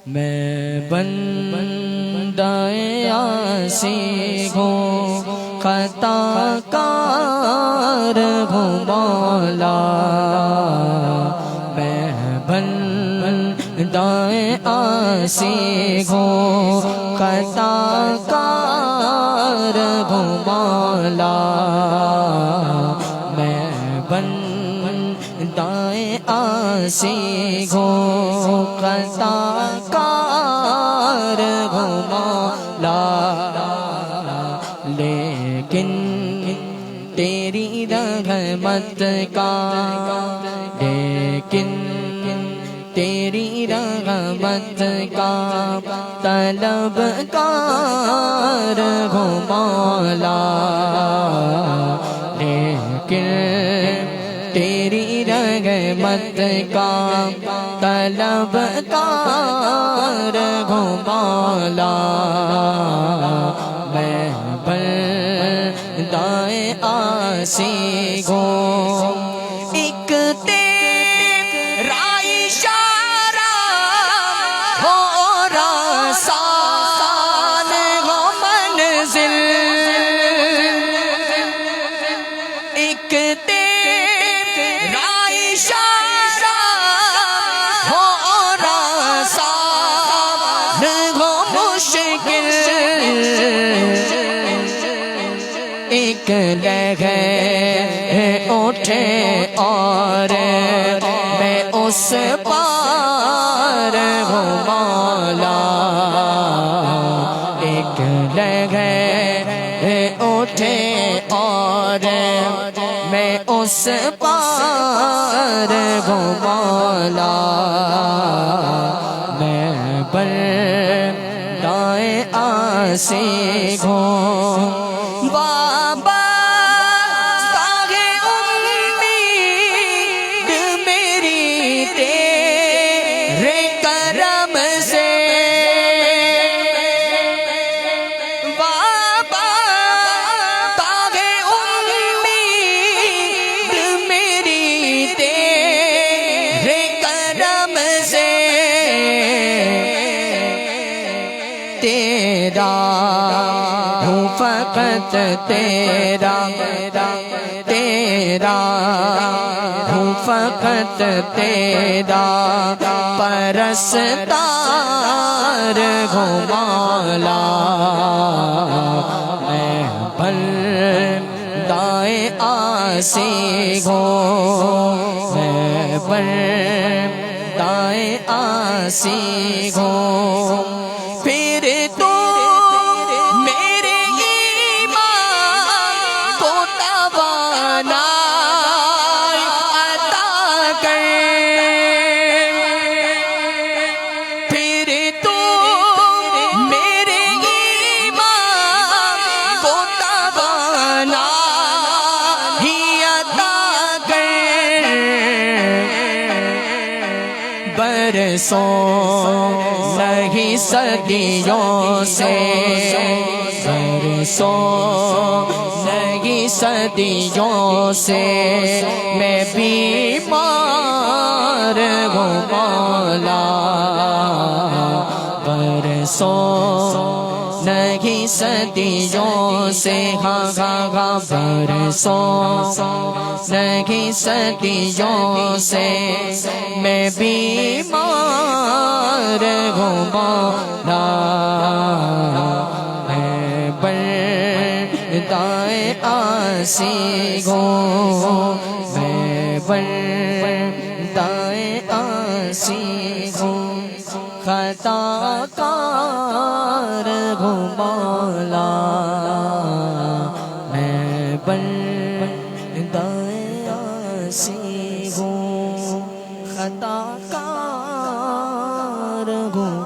میں بندہ عاصی ہوں خطا کار ہوں مولا، میں بندہ عاصی ہوں خطا کار ہوں مولا، میں بندہ عاصی ہوں خطا کار ہوں مولا، لیکن تیری رحمت کا، لیکن تیری رحمت کا طلبگار ہوں مولا، لیکن تیری رحمت کا طلبگار ہوں مولا، میں بندہ عاصی ہوں، ایک تیرا اشارہ ہو رسان ہو منزل، ایک تیرا اشارہ ہو رسان ہو مشکل، ایک لہر اٹھے اور میں اس پار ہوں مولا، ایک لہر اٹھے اور میں اس پار ہوں مولا، میں بندہ عاصی ہوں، بابا ساغے امید میری تیرے کرم سے، بابا ساغے امید میری تیرے کرم سے، تیرا ہوں فقط تیرا، تیرا ہوں فقط تیرا پرستار ہوں مولا، میں بندہ عاصی ہوں، میں بندہ عاصی ہوں، پھر تو میرے ایمان کو توانائی عطا کر، پھر تو میرے ایمان کو توانائی عطا کر، برسوں نہیں صدیوں سے، برسوں نہیں صدیوں سے میں بیمار ہوں مولا، برسوں نہیں صدیوں سے، ہاں برسوں نہیں صدیوں سے میں بیمار ہوں مولا، میں بندہ عاصی ہوں، میں بندہ عاصی ہوں، خطا کار ہوں مولا، میں بندہ عاصی ہوں، خطا کار ہوں